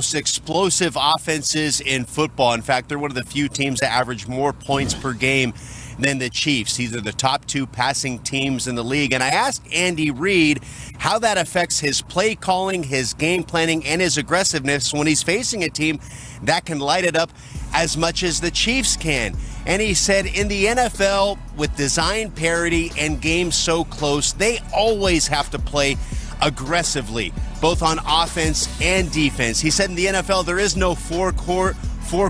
most explosive offenses in football. In fact, they're one of the few teams that average more points per game than the Chiefs. These are the top two passing teams in the league. And I asked Andy Reid how that affects his play calling, his game planning, and his aggressiveness when he's facing a team that can light it up as much as the Chiefs can. And he said in the NFL, with design parity and games so close, they always have to play aggressively, both on offense and defense. He said in the NFL, there is no four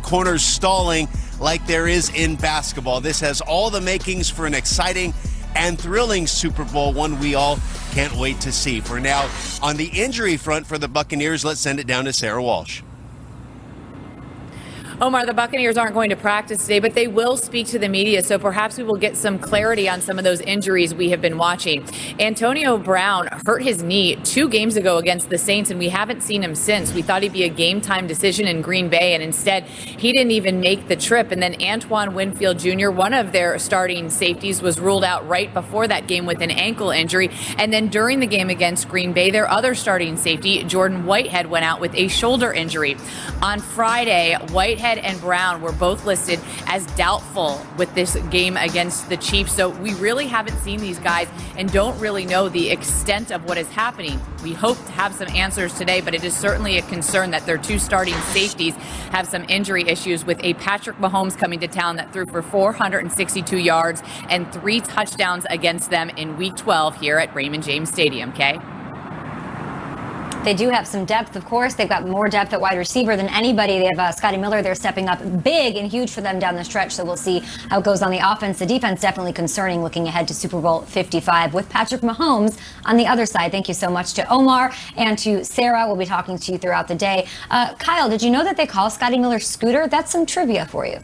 corners stalling like there is in basketball. This has all the makings for an exciting and thrilling Super Bowl, one we all can't wait to see. For now, on the injury front for the Buccaneers, let's send it down to Sarah Walsh. Omar, the Buccaneers aren't going to practice today, but they will speak to the media, so perhaps we will get some clarity on some of those injuries we have been watching. Antonio Brown hurt his knee 2 games ago against the Saints, and we haven't seen him since. We thought he'd be a game-time decision in Green Bay, and instead, he didn't even make the trip. And then Antoine Winfield Jr., one of their starting safeties, was ruled out right before that game with an ankle injury. And then during the game against Green Bay, their other starting safety, Jordan Whitehead, went out with a shoulder injury. On Friday, Whitehead and Brown were both listed as doubtful with this game against the Chiefs. So we really haven't seen these guys and don't really know the extent of what is happening. We hope to have some answers today, but it is certainly a concern that their 2 starting safeties have some injury issues, with a Patrick Mahomes coming to town that threw for 462 yards and 3 touchdowns against them in Week 12 here at Raymond James Stadium. Kay? They do have some depth, of course. They've got more depth at wide receiver than anybody. They have Scotty Miller. They're stepping up big and huge for them down the stretch. So we'll see how it goes on the offense. The defense definitely concerning looking ahead to Super Bowl 55 with Patrick Mahomes on the other side. Thank you so much to Omar and to Sarah. We'll be talking to you throughout the day. Kyle, did you know that they call Scotty Miller Scooter? That's some trivia for you.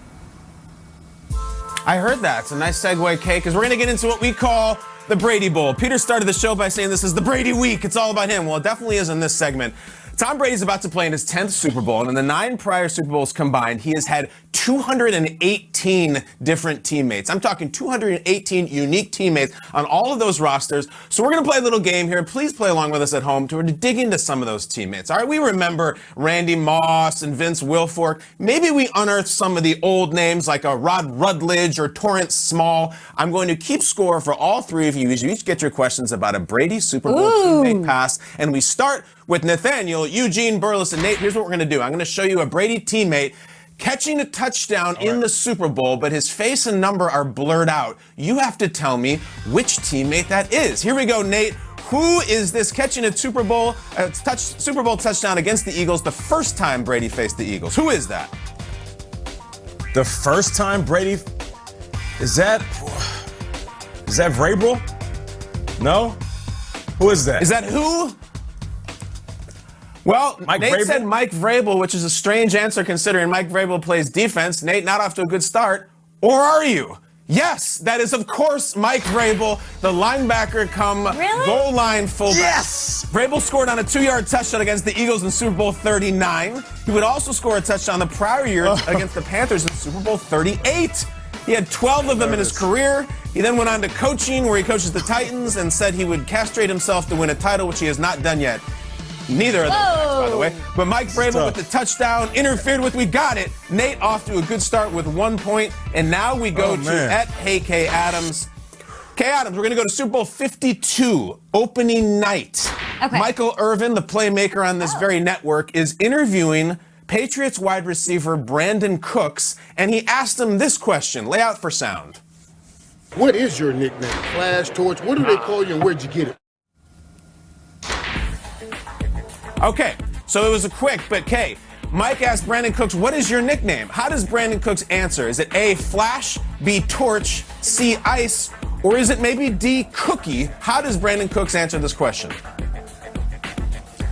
I heard that. It's a nice segue, Kay, because we're going to get into what we call the Brady Bowl. Peter started the show by saying this is the Brady week. It's all about him. Well, it definitely is in this segment. Tom Brady's about to play in his 10th Super Bowl, and in the 9 prior Super Bowls combined, he has had 218 different teammates. I'm talking 218 unique teammates on all of those rosters. So we're going to play a little game here. Please play along with us at home to dig into some of those teammates. All right, we remember Randy Moss and Vince Wilfork. Maybe we unearth some of the old names like a Rod Rutledge or Torrance Small. I'm going to keep score for all 3 of you as you each get your questions about a Brady Super Bowl teammate pass. And we start with Nathaniel, Eugene, Burles, and Nate. Here's what we're going to do. I'm going to show you a Brady teammate catching a touchdown in the Super Bowl, but his face and number are blurred out. You have to tell me which teammate that is. Here we go, Nate. Who is this catching a Super Bowl touchdown against the Eagles the first time Brady faced the Eagles? Who is that? The first time Brady, is that Vrabel? No? Who is that? Is that who? Well, Mike Nate Vrabel? said Mike Vrabel, which is a strange answer considering Mike Vrabel plays defense. Nate, not off to a good start. Or are you? Yes, that is, of course, Mike Vrabel, the linebacker come goal line fullback. Yes! Vrabel scored on a 2-yard touchdown against the Eagles in Super Bowl 39. He would also score a touchdown the prior year against the Panthers in Super Bowl 38. He had 12 of them in his career. He then went on to coaching, where he coaches the Titans, and said he would castrate himself to win a title, which he has not done yet. Neither of those guys, by the way. But Mike Vrabel with the touchdown, interfered with. We got it. Nate off to a good start with 1 point. And now we go to at Hey K Adams. K Adams, we're going to go to Super Bowl 52, opening night. Okay. Michael Irvin, the playmaker on this very network, is interviewing Patriots wide receiver Brandon Cooks, and he asked him this question. Lay out for sound. What is your nickname? Flash, Torch? What do they call you, and where'd you get it? Okay, so it was a quick, but Kay, Mike asked Brandon Cooks, what is your nickname? How does Brandon Cooks answer? Is it A, Flash, B, Torch, C, Ice, or is it maybe D, Cookie? How does Brandon Cooks answer this question?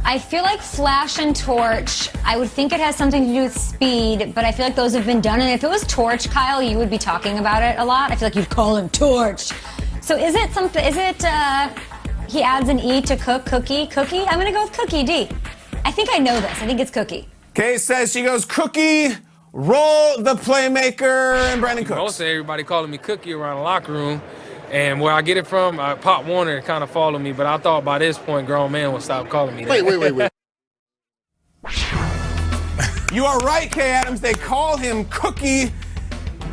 I feel like Flash and Torch, I would think it has something to do with speed, but I feel like those have been done. And if it was Torch, Kyle, you would be talking about it a lot. I feel like you'd call him Torch. So is it something, he adds an E to Cookie? I'm going to go with Cookie, D. I think I know this. I think it's Cookie. Kay says she goes, Cookie, roll the playmaker, and Brandon Cooks. Most of everybody calling me Cookie around the locker room. And where I get it from, Pop Warner kind of followed me, but I thought by this point, grown man would stop calling me that. Wait. You are right, Kay Adams. They call him Cookie.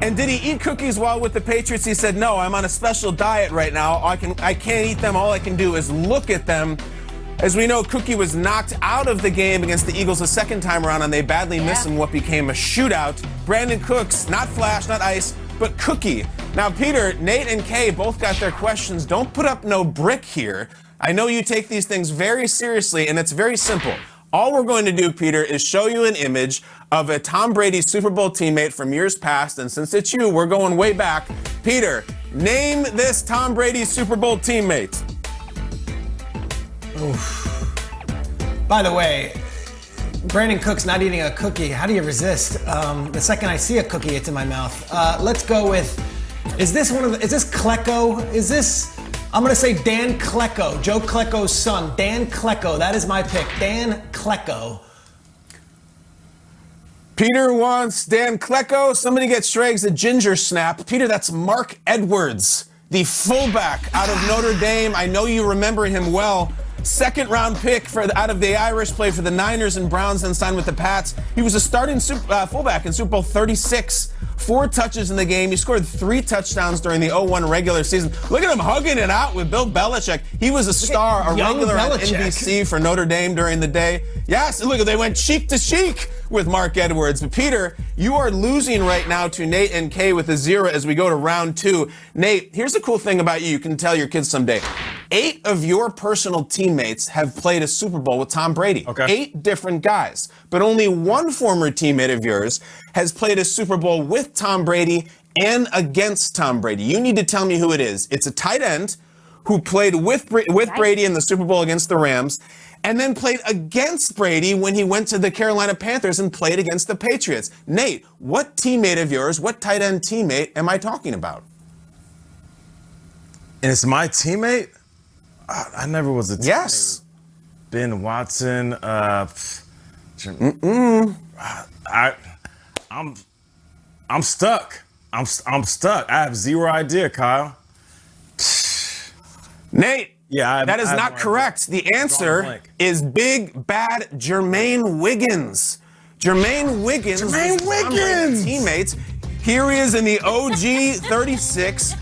And did he eat cookies while with the Patriots? He said, no, I'm on a special diet right now. I can't eat them. All I can do is look at them. As we know, Cookie was knocked out of the game against the Eagles the second time around, and they badly missed in what became a shootout. Brandon Cooks, not Flash, not Ice, but Cookie. Now, Peter, Nate, and Kay both got their questions. Don't put up no brick here. I know you take these things very seriously, and it's very simple. All we're going to do, Peter, is show you an image of a Tom Brady Super Bowl teammate from years past, and since it's you, we're going way back. Peter, name this Tom Brady Super Bowl teammate. Oof. By the way, Brandon Cook's not eating a cookie. How do you resist? The second I see a cookie, it's in my mouth. Let's go with, is this Klecko? I'm going to say Dan Klecko, Joe Klecko's son. Dan Klecko, that is my pick. Dan Klecko. Peter wants Dan Klecko. Somebody get Schrags a ginger snap. Peter, that's Mark Edwards, the fullback out of Notre Dame. I know you remember him well. Second round pick out of the Irish, played for the Niners and Browns, then signed with the Pats. He was a starting fullback in Super Bowl 36. 4 touches in the game. He scored 3 touchdowns during the 0-1 regular season. Look at him hugging it out with Bill Belichick. He was a star, a regular on NBC for Notre Dame during the day. Yes, look, they went cheek to cheek with Mark Edwards. But Peter, you are losing right now to Nate and Kay with a 0 as we go to round 2. Nate, here's the cool thing about you. You can tell your kids someday. 8 of your personal teammates have played a Super Bowl with Tom Brady. Okay. 8 different guys. But only one former teammate of yours has played a Super Bowl with Tom Brady and against Tom Brady. You need to tell me who it is. It's a tight end who played with Brady in the Super Bowl against the Rams, and then played against Brady when he went to the Carolina Panthers and played against the Patriots. Nate, what teammate of yours, what tight end teammate am I talking about? And it's my teammate? I never was a teammate. Yes. Ben Watson, I'm stuck. I'm stuck. I have 0 idea, Kyle. Nate, yeah, that is not correct. The answer is big bad Jermaine Wiggins. Jermaine Wiggins. Teammates. Here he is in the OG 36.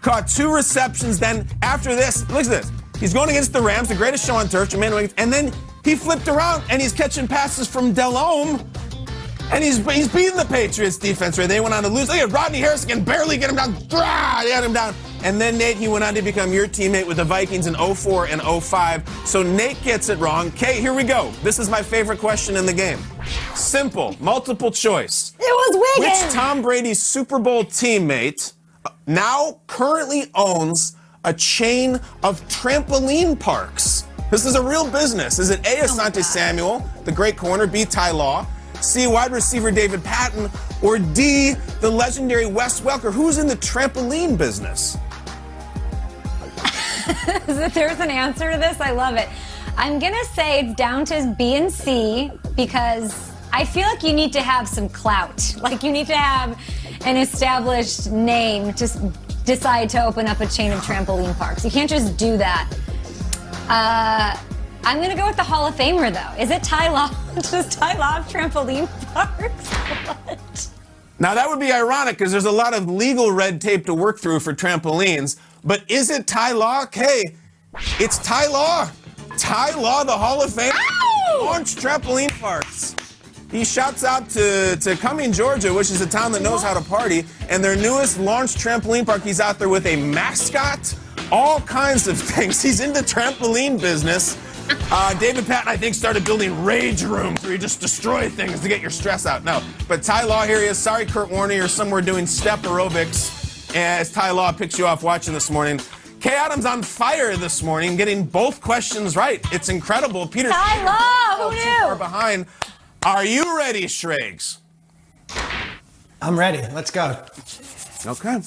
Caught 2 receptions. Then after this, look at this. He's going against the Rams, the greatest show on turf, Jermaine Wiggins, and then he flipped around and he's catching passes from Delhomme. And he's beating the Patriots defense, right? They went on to lose. Look at Rodney Harrison can barely get him down. They got him down. And then, Nate, he went on to become your teammate with the Vikings in 04 and 05. So Nate gets it wrong. Kay, here we go. This is my favorite question in the game. Simple, multiple choice. It was Wiggins. Which Tom Brady Super Bowl teammate now currently owns a chain of trampoline parks? This is a real business. Is it A, Asante Samuel, the great corner, B, Ty Law, C, wide receiver David Patton, or D, the legendary Wes Welker? Who's in the trampoline business? There's an answer to this. I love it. I'm going to say it's down to B and C because I feel like you need to have some clout. Like you need to have an established name to decide to open up a chain of trampoline parks. You can't just do that. I'm going to go with the Hall of Famer, though. Is it Ty Law? Does Ty Law have trampoline parks? What? Now, that would be ironic because there's a lot of legal red tape to work through for trampolines. But is it Ty Law? Okay, it's Ty Law. Ty Law, the Hall of Fame, launched trampoline parks. He shouts out to Cumming, Georgia, which is a town that knows how to party, and their newest launched trampoline park. He's out there with a mascot, all kinds of things. He's into trampoline business. David Patton, I think, started building rage rooms where you just destroy things to get your stress out. No, but Ty Law, here he is. Sorry, Kurt Warner, you're somewhere doing step aerobics as Ty Law picks you off watching this morning. Kay Adams on fire this morning, getting both questions right. It's incredible. Peter, Ty Law, who too far knew? behind. Are you ready, Schrags? I'm ready. Let's go. Okay.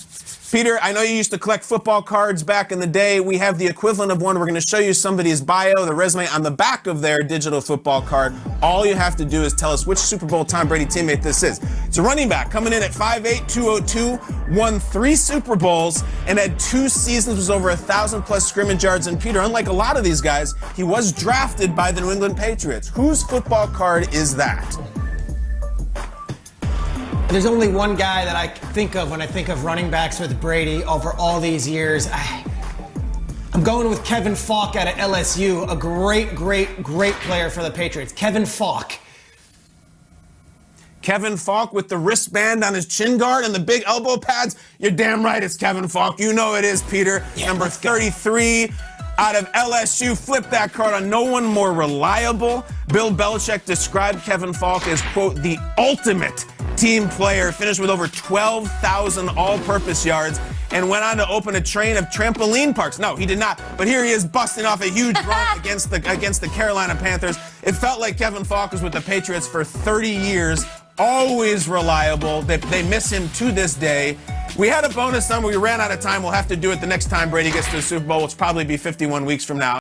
Peter, I know you used to collect football cards back in the day. We have the equivalent of one. We're going to show you somebody's bio, the resume on the back of their digital football card. All you have to do is tell us which Super Bowl Tom Brady teammate this is. It's a running back coming in at 5'8", 202, won 3 Super Bowls, and had 2 seasons, was over 1,000+ scrimmage yards. And Peter, unlike a lot of these guys, he was drafted by the New England Patriots. Whose football card is that? There's only one guy that I think of when I think of running backs with Brady over all these years. I'm going with Kevin Falk out of LSU, a great player for the Patriots. Kevin Falk. Kevin Falk with the wristband on his chin guard and the big elbow pads. You're damn right it's Kevin Falk. You know it is, Peter. Yeah, Number 33 out of LSU. Flip that card on no one more reliable. Bill Belichick described Kevin Falk as, quote, the ultimate team player. Finished with over 12,000 all-purpose yards and went on to open a chain of trampoline parks. No, he did not. But here he is busting off a huge run against the Carolina Panthers. It felt like Kevin Falk was with the Patriots for 30 years. Always reliable. They miss him to this day. We had a bonus number. We ran out of time. We'll have to do it the next time Brady gets to the Super Bowl, which will probably be 51 weeks from now.